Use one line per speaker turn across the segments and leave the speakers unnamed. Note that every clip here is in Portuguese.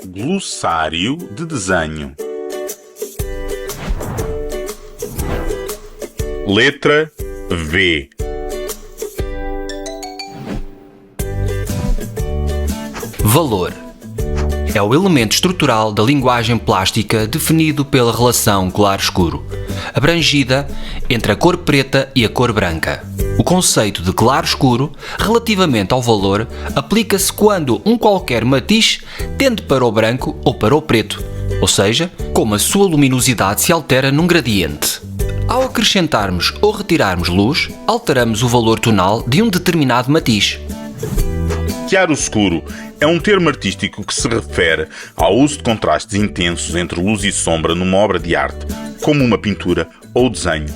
Glossário de desenho. Letra V.
Valor. É o elemento estrutural da linguagem plástica definido pela relação claro-escuro, abrangida entre a cor preta e a cor branca. O conceito de claro-escuro, relativamente ao valor, aplica-se quando um qualquer matiz tende para o branco ou para o preto, ou seja, como a sua luminosidade se altera num gradiente. Ao acrescentarmos ou retirarmos luz, alteramos o valor tonal de um determinado matiz.
Chiaro-escuro é um termo artístico que se refere ao uso de contrastes intensos entre luz e sombra numa obra de arte, como uma pintura ou desenho.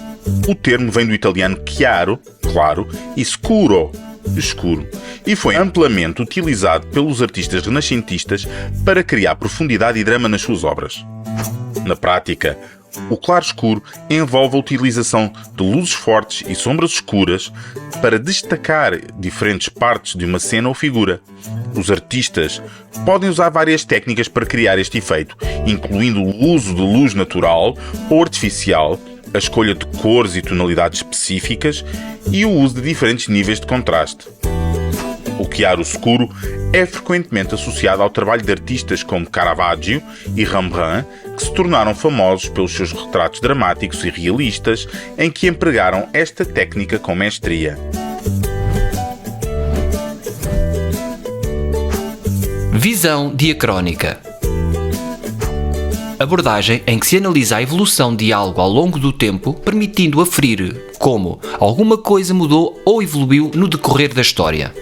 O termo vem do italiano chiaro, claro, e scuro, escuro, e foi amplamente utilizado pelos artistas renascentistas para criar profundidade e drama nas suas obras. Na prática, o claro-escuro envolve a utilização de luzes fortes e sombras escuras para destacar diferentes partes de uma cena ou figura. Os artistas podem usar várias técnicas para criar este efeito, incluindo o uso de luz natural ou artificial, a escolha de cores e tonalidades específicas e o uso de diferentes níveis de contraste. O chiaro-escuro é frequentemente associado ao trabalho de artistas como Caravaggio e Rembrandt, que se tornaram famosos pelos seus retratos dramáticos e realistas, em que empregaram esta técnica com mestria.
Visão diacrónica. Abordagem em que se analisa a evolução de algo ao longo do tempo, permitindo aferir como alguma coisa mudou ou evoluiu no decorrer da história.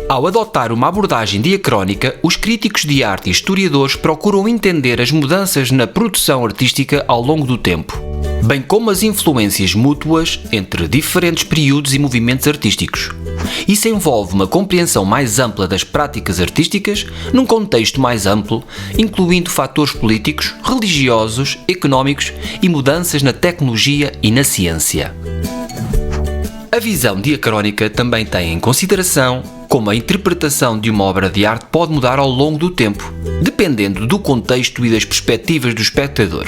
Ao adotar uma abordagem diacrónica, os críticos de arte e historiadores procuram entender as mudanças na produção artística ao longo do tempo, bem como as influências mútuas entre diferentes períodos e movimentos artísticos. Isso envolve uma compreensão mais ampla das práticas artísticas num contexto mais amplo, incluindo fatores políticos, religiosos, económicos e mudanças na tecnologia e na ciência. A visão diacrónica também tem em consideração como a interpretação de uma obra de arte pode mudar ao longo do tempo, dependendo do contexto e das perspectivas do espectador.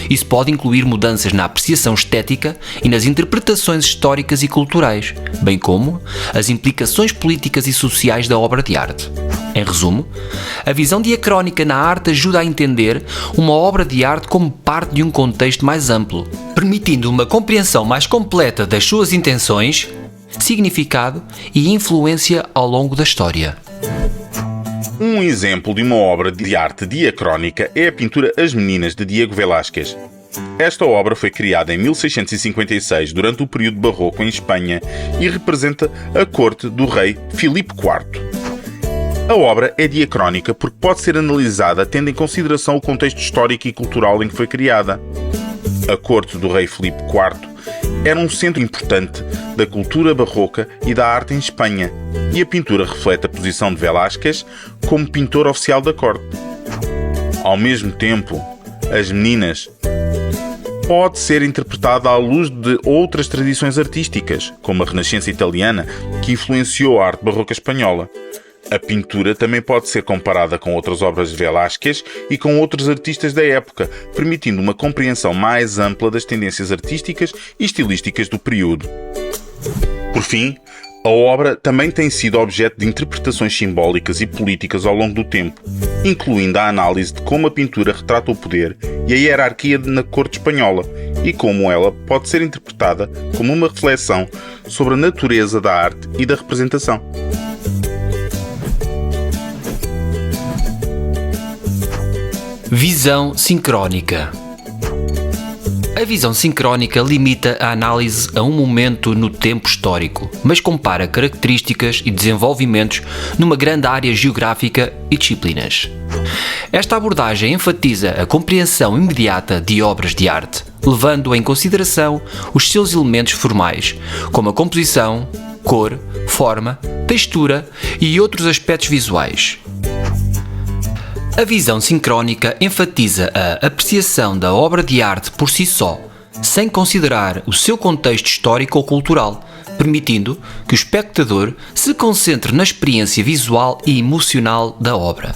Isso pode incluir mudanças na apreciação estética e nas interpretações históricas e culturais, bem como as implicações políticas e sociais da obra de arte. Em resumo, a visão diacrónica na arte ajuda a entender uma obra de arte como parte de um contexto mais amplo, permitindo uma compreensão mais completa das suas intenções, significado e influência ao longo da história.
Um exemplo de uma obra de arte diacrónica é a pintura As Meninas, de Diego Velázquez. Esta obra foi criada em 1656, durante o período barroco em Espanha, e representa a corte do rei Filipe IV. A obra é diacrónica porque pode ser analisada tendo em consideração o contexto histórico e cultural em que foi criada. A corte do rei Filipe IV era um centro importante da cultura barroca e da arte em Espanha, e a pintura reflete a posição de Velázquez como pintor oficial da corte. Ao mesmo tempo, As Meninas pode ser interpretada à luz de outras tradições artísticas, como a Renascença italiana, que influenciou a arte barroca espanhola. A pintura também pode ser comparada com outras obras de Velázquez e com outros artistas da época, permitindo uma compreensão mais ampla das tendências artísticas e estilísticas do período. Por fim, a obra também tem sido objeto de interpretações simbólicas e políticas ao longo do tempo, incluindo a análise de como a pintura retrata o poder e a hierarquia na corte espanhola, e como ela pode ser interpretada como uma reflexão sobre a natureza da arte e da representação.
Visão sincrónica. A visão sincrónica limita a análise a um momento no tempo histórico, mas compara características e desenvolvimentos numa grande área geográfica e disciplinas. Esta abordagem enfatiza a compreensão imediata de obras de arte, levando em consideração os seus elementos formais, como a composição, cor, forma, textura e outros aspectos visuais. A visão sincrónica enfatiza a apreciação da obra de arte por si só, sem considerar o seu contexto histórico ou cultural, permitindo que o espectador se concentre na experiência visual e emocional da obra.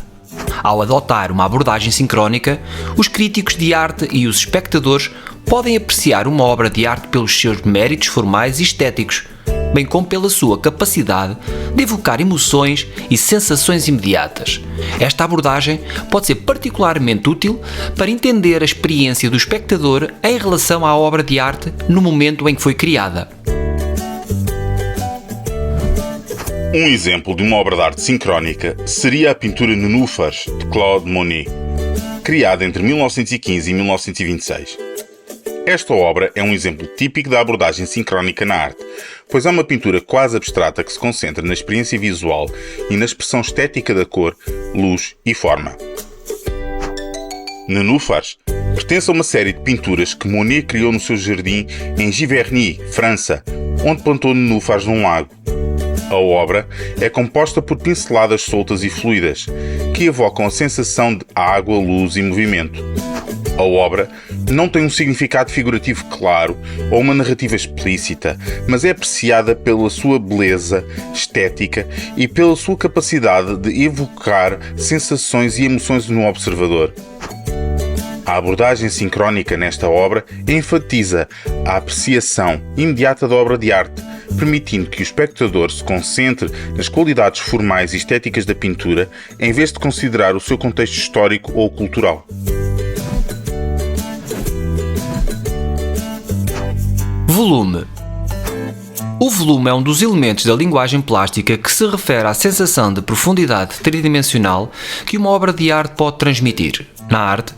Ao adotar uma abordagem sincrónica, os críticos de arte e os espectadores podem apreciar uma obra de arte pelos seus méritos formais e estéticos, bem como pela sua capacidade de evocar emoções e sensações imediatas. Esta abordagem pode ser particularmente útil para entender a experiência do espectador em relação à obra de arte no momento em que foi criada.
Um exemplo de uma obra de arte sincrónica seria a pintura Nenúfares, de Claude Monet, criada entre 1915 e 1926. Esta obra é um exemplo típico da abordagem sincrónica na arte, pois é uma pintura quase abstrata que se concentra na experiência visual e na expressão estética da cor, luz e forma. Nenúfares pertence a uma série de pinturas que Monet criou no seu jardim em Giverny, França, onde plantou nenúfares num lago. A obra é composta por pinceladas soltas e fluidas, que evocam a sensação de água, luz e movimento. A obra não tem um significado figurativo claro ou uma narrativa explícita, mas é apreciada pela sua beleza estética e pela sua capacidade de evocar sensações e emoções no observador. A abordagem sincrónica nesta obra enfatiza a apreciação imediata da obra de arte, permitindo que o espectador se concentre nas qualidades formais e estéticas da pintura, em vez de considerar o seu contexto histórico ou cultural.
Volume. O volume é um dos elementos da linguagem plástica que se refere à sensação de profundidade tridimensional que uma obra de arte pode transmitir. Na arte,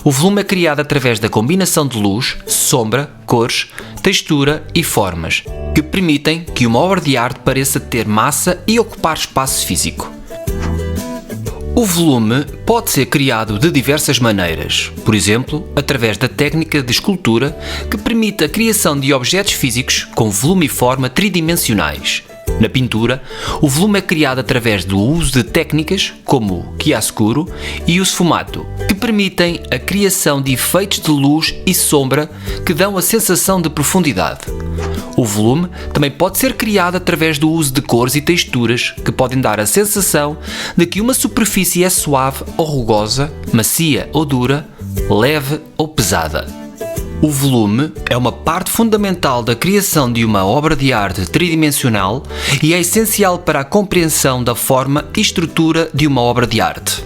o volume é criado através da combinação de luz, sombra, cores, textura e formas, que permitem que uma obra de arte pareça ter massa e ocupar espaço físico. O volume pode ser criado de diversas maneiras, por exemplo, através da técnica de escultura que permite a criação de objetos físicos com volume e forma tridimensionais. Na pintura, o volume é criado através do uso de técnicas como o chiaroscuro e o sfumato, que permitem a criação de efeitos de luz e sombra que dão a sensação de profundidade. O volume também pode ser criado através do uso de cores e texturas que podem dar a sensação de que uma superfície é suave ou rugosa, macia ou dura, leve ou pesada. O volume é uma parte fundamental da criação de uma obra de arte tridimensional e é essencial para a compreensão da forma e estrutura de uma obra de arte.